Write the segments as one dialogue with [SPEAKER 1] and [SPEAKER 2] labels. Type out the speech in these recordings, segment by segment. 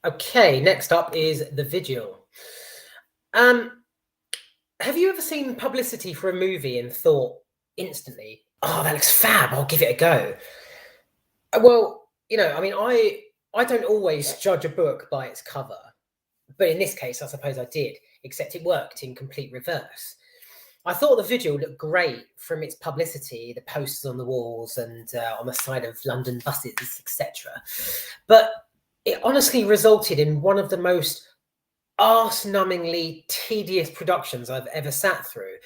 [SPEAKER 1] Okay, next up is The Vigil. Have you ever seen publicity for a movie and thought instantly, "Oh, that looks fab, I'll give it a go"? Well, I mean, I don't always judge a book by its cover, but in this case, I suppose I did, except it worked in complete reverse. I thought The Vigil looked great from its publicity, the posters on the walls and on the side of London buses, etc. But it honestly resulted in one of the most arse-numbingly tedious productions I've ever sat through.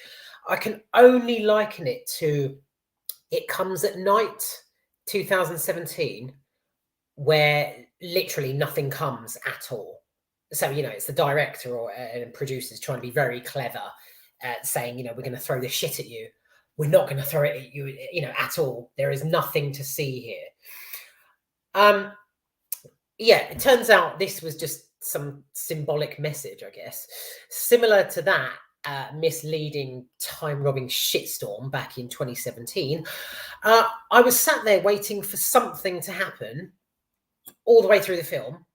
[SPEAKER 1] I can only liken it to It Comes at Night, 2017, where literally nothing comes at all. So, it's the director and producers trying to be very clever, saying, we're going to throw this shit at you. We're not going to throw it at you, at all. There is nothing to see here. Yeah, it turns out this was just some symbolic message, I guess. Similar to that misleading, time-robbing shitstorm back in 2017, I was sat there waiting for something to happen all the way through the film,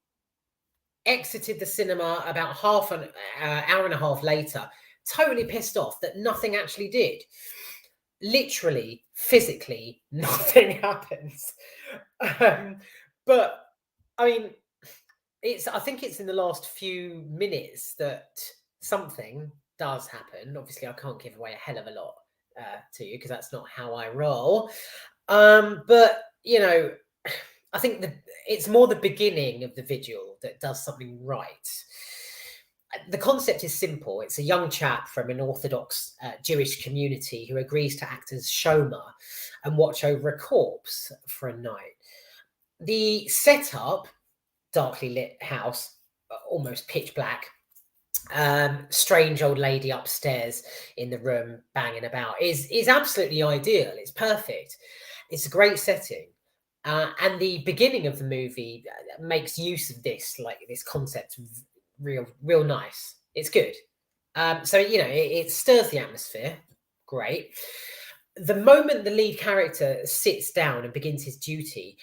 [SPEAKER 1] exited the cinema about half an hour and a half later, totally pissed off that nothing actually did. Literally, physically, nothing happens. But I mean, I think it's in the last few minutes that something does happen. Obviously, I can't give away a hell of a lot to you because that's not how I roll. But I think it's more the beginning of The Vigil that does something right. The concept is simple. It's a young chap from an Orthodox Jewish community who agrees to act as shomer and watch over a corpse for a night. The setup, darkly lit house, almost pitch black, strange old lady upstairs in the room banging about is absolutely ideal. It's perfect. It's a great setting. And the beginning of the movie makes use of this concept real nice. It's good. So it stirs the atmosphere. Great. The moment the lead character sits down and begins his duty,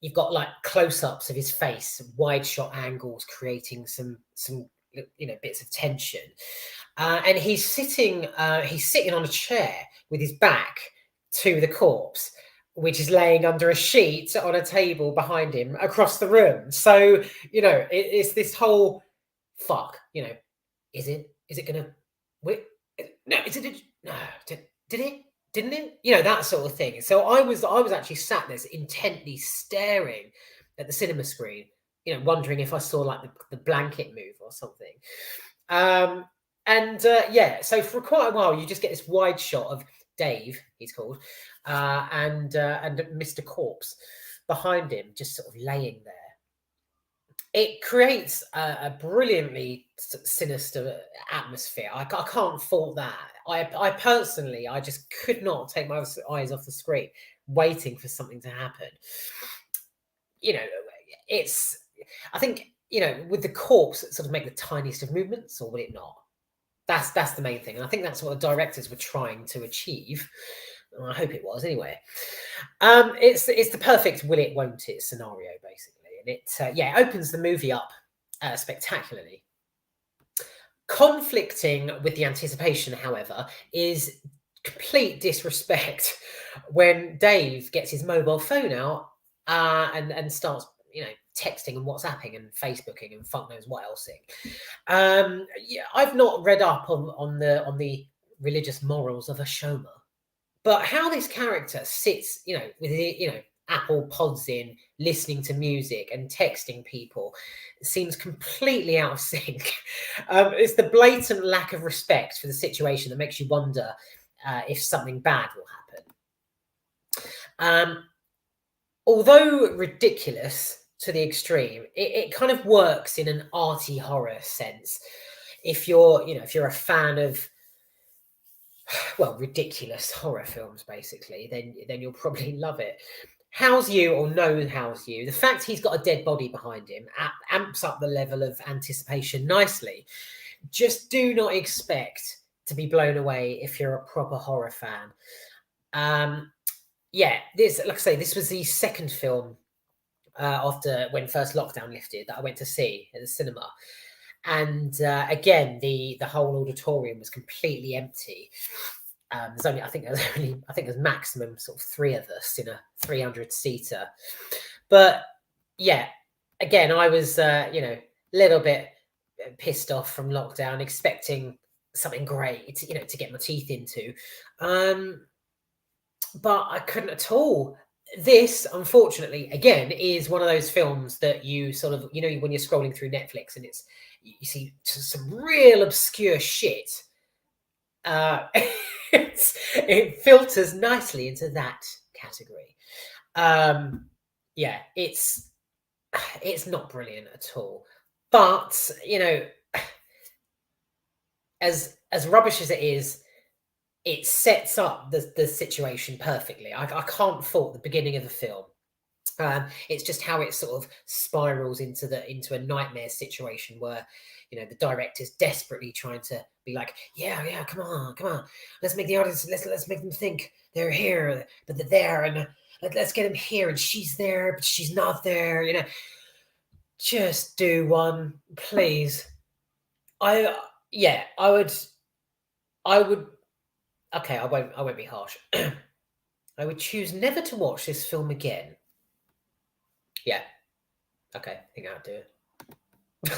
[SPEAKER 1] you've got like close-ups of his face, wide shot angles, creating some bits of tension. And he's sitting on a chair with his back to the corpse, which is laying under a sheet on a table behind him across the room. So, it's this whole fuck, is it gonna wait? No, did it? Didn't it? That sort of thing. So I was actually sat there intently staring at the cinema screen, wondering if I saw like the blanket move or something. So for quite a while, you just get this wide shot of Dave, he's called, and Mr. Corpse behind him, just sort of laying there. It creates a brilliantly sinister atmosphere. I can't fault that. I personally, I just could not take my eyes off the screen, waiting for something to happen. I think, would the corpse sort of make the tiniest of movements, or would it not? That's the main thing. And I think that's what the directors were trying to achieve. I hope it was anyway. It's the perfect will it, won't it scenario, basically. And it opens the movie up spectacularly. Conflicting with the anticipation, however, is complete disrespect when Dave gets his mobile phone out and starts, texting and WhatsApping and Facebooking and fuck knows what else. I've not read up on the religious morals of a shomer, but how this character sits, with Apple pods in, listening to music and texting people seems completely out of sync. It's the blatant lack of respect for the situation that makes you wonder if something bad will happen. Although ridiculous to the extreme, it kind of works in an arty horror sense. If you're a fan of, well, ridiculous horror films, basically, then you'll probably love it. House you or no house you, the fact he's got a dead body behind him amps up the level of anticipation nicely. Just do not expect to be blown away if you're a proper horror fan. This, like I say, this was the second film after when first lockdown lifted that I went to see at the cinema, and again the whole auditorium was completely empty. There's only I think there's maximum sort of 3 of us in a 300 seater, but yeah, again I was a little bit pissed off from lockdown, expecting something great, to get my teeth into. But I couldn't at all. This, unfortunately, again, is one of those films that you sort of, when you're scrolling through Netflix and you see some real obscure shit. It filters nicely into that category. Yeah, it's not brilliant at all. But as rubbish as it is, it sets up the situation perfectly. I can't fault the beginning of the film. It's just how it sort of spirals into a nightmare situation where the director's desperately trying to be like, yeah, come on, let's make the audience, let's make them think they're here, but they're there, and let's get them here, and she's there, but she's not there. Just do one, please. I would. Okay, I won't be harsh. I would choose never to watch this film again. Yeah. Okay, I think I'll do it.